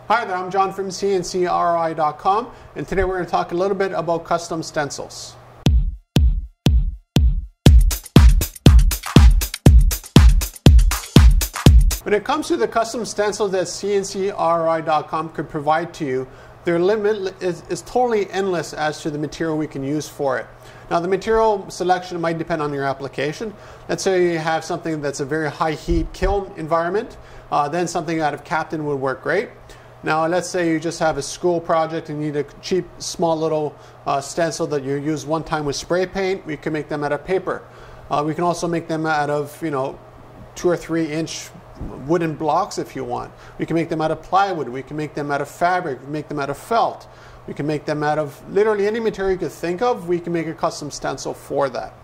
Hi there, I'm John from CNCKing.com, and today we're going to talk a little bit about custom stencils. When it comes to the custom stencils that CNCKing.com could provide to you, their limit is totally endless as to the material we can use for it. Now, the material selection might depend on your application. Let's say you have something that's a very high heat kiln environment, then something out of Captain would work great. Now, let's say you just have a school project and you need a cheap, small little stencil that you use one time with spray paint. We can make them out of paper. We can also make them out of, 2 or 3 inch wooden blocks if you want. We can make them out of plywood. We can make them out of fabric. We can make them out of felt. We can make them out of literally any material you could think of. We can make a custom stencil for that.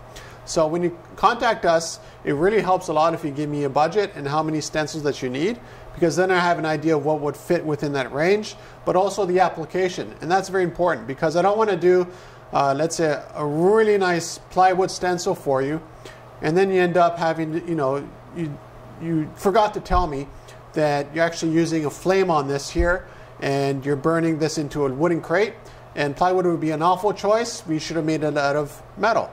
So when you contact us, it really helps a lot if you give me a budget and how many stencils that you need, because then I have an idea of what would fit within that range, but also the application. And that's very important, because I don't want to do, let's say, a really nice plywood stencil for you, and then you end up having, you forgot to tell me that you're actually using a flame on this here, and you're burning this into a wooden crate, and plywood would be an awful choice. We should have made it out of metal.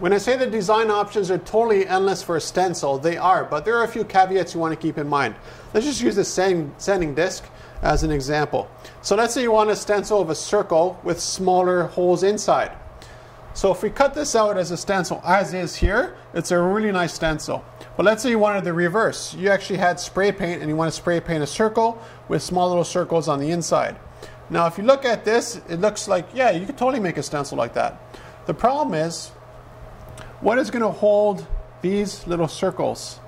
When I say the design options are totally endless for a stencil, they are, but there are a few caveats you want to keep in mind. Let's just use the sanding disc as an example. So let's say you want a stencil of a circle with smaller holes inside. So if we cut this out as a stencil as is here, it's a really nice stencil. But let's say you wanted the reverse. You actually had spray paint and you want to spray paint a circle with small little circles on the inside. Now if you look at this, it looks like, yeah, you could totally make a stencil like that. The problem is, what is going to hold these little circles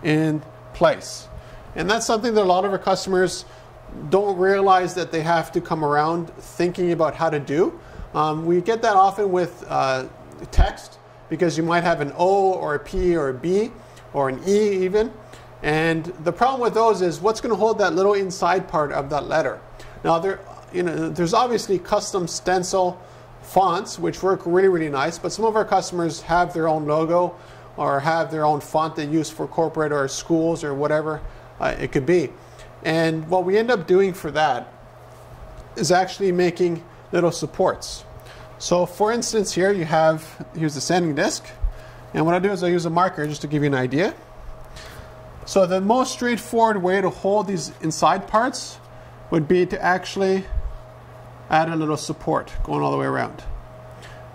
in place? And that's something that a lot of our customers don't realize that they have to come around thinking about how to do. We get that often with text, because you might have an O or a P or a B or an E even. And the problem with those is what's going to hold that little inside part of that letter. Now, there's obviously custom stencil fonts which work really, really nice, but some of our customers have their own logo or have their own font they use for corporate or schools or whatever it could be. And what we end up doing for that is actually making little supports. So for instance, here's the sanding disc, and what I do is I use a marker just to give you an idea. So the most straightforward way to hold these inside parts would be to actually add a little support going all the way around.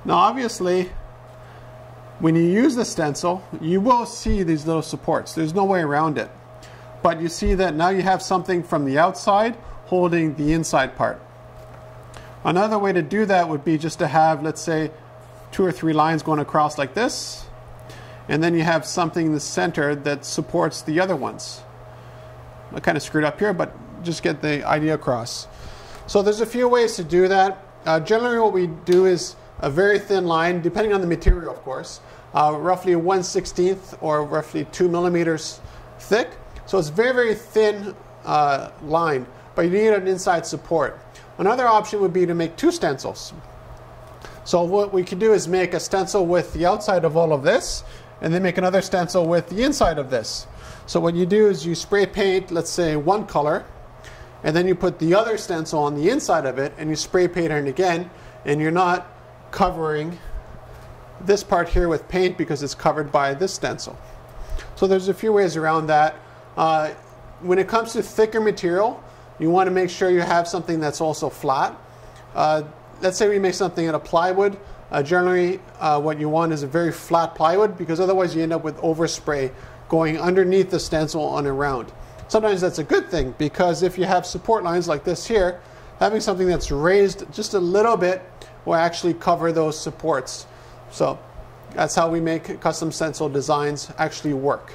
Now obviously, when you use the stencil, you will see these little supports. There's no way around it. But you see that now you have something from the outside holding the inside part. Another way to do that would be just to have, let's say, 2 or 3 lines going across like this, and then you have something in the center that supports the other ones. I kind of screwed up here, but just get the idea across. So there's a few ways to do that. Generally what we do is a very thin line, depending on the material of course, roughly 1/16 or roughly 2 millimeters thick. So it's very, very thin line, but you need an inside support. Another option would be to make 2 stencils. So what we could do is make a stencil with the outside of all of this, and then make another stencil with the inside of this. So what you do is you spray paint, let's say, one color, and then you put the other stencil on the inside of it, and you spray paint it again, and you're not covering this part here with paint because it's covered by this stencil. So there's a few ways around that. When it comes to thicker material, you want to make sure you have something that's also flat. Let's say we make something out of plywood. Generally, what you want is a very flat plywood, because otherwise you end up with overspray going underneath the stencil and around. Sometimes that's a good thing, because if you have support lines like this here, having something that's raised just a little bit will actually cover those supports. So that's how we make custom stencil designs actually work.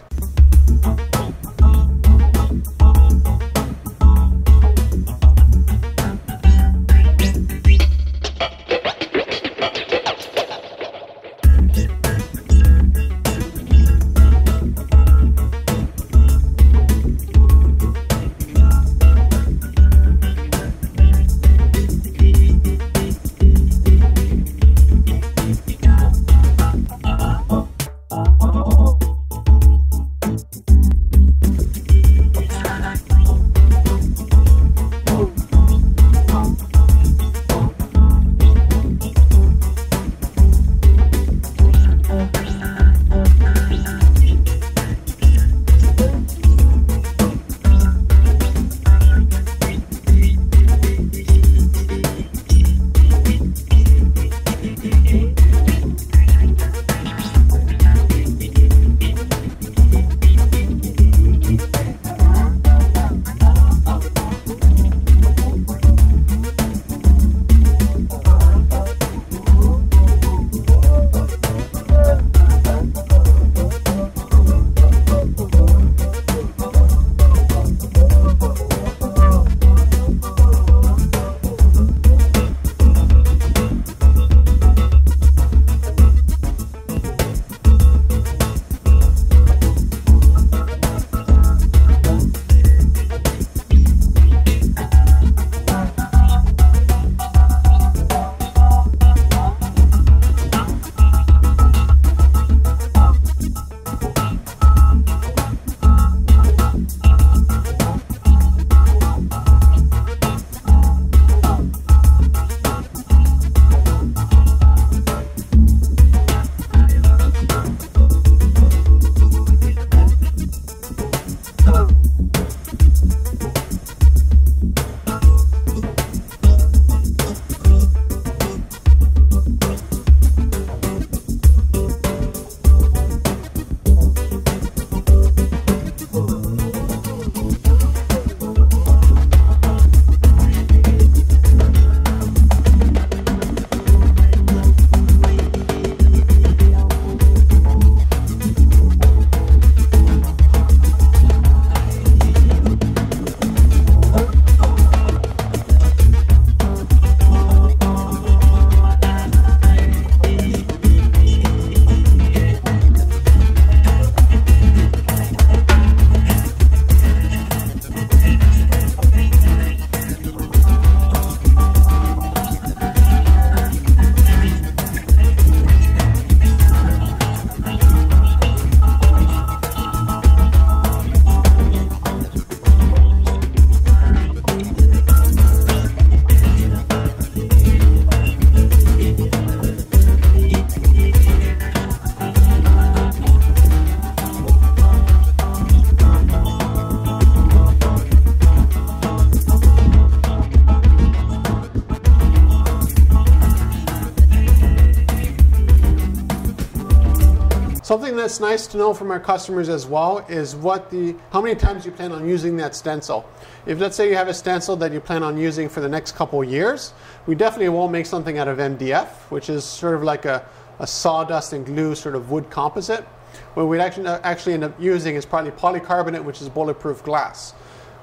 Something that's nice to know from our customers as well is how many times you plan on using that stencil. If let's say you have a stencil that you plan on using for the next couple years, we definitely won't make something out of MDF, which is sort of like a sawdust and glue sort of wood composite. What we'd actually end up using is probably polycarbonate, which is bulletproof glass.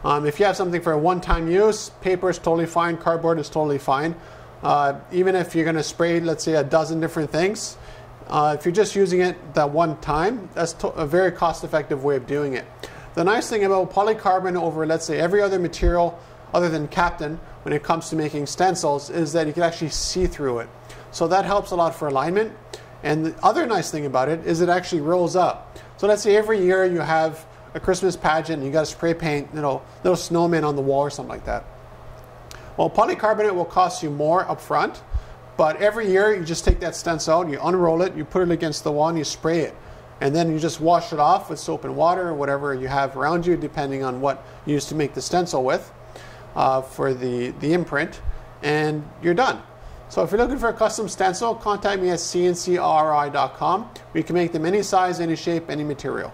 If you have something for a one-time use, paper is totally fine, cardboard is totally fine. Even if you're going to spray, let's say, a dozen different things, if you're just using it that one time, that's a very cost-effective way of doing it. The nice thing about polycarbonate over, let's say, every other material other than Captain when it comes to making stencils is that you can actually see through it. So that helps a lot for alignment. And the other nice thing about it is it actually rolls up. So let's say every year you have a Christmas pageant and you got to spray paint, little snowmen on the wall or something like that. Well, polycarbonate will cost you more up front, but every year you just take that stencil out, you unroll it, you put it against the wall and you spray it. And then you just wash it off with soap and water or whatever you have around you, depending on what you use to make the stencil with. for the imprint, and you're done. So if you're looking for a custom stencil, contact me at CNCKing.com. We can make them any size, any shape, any material.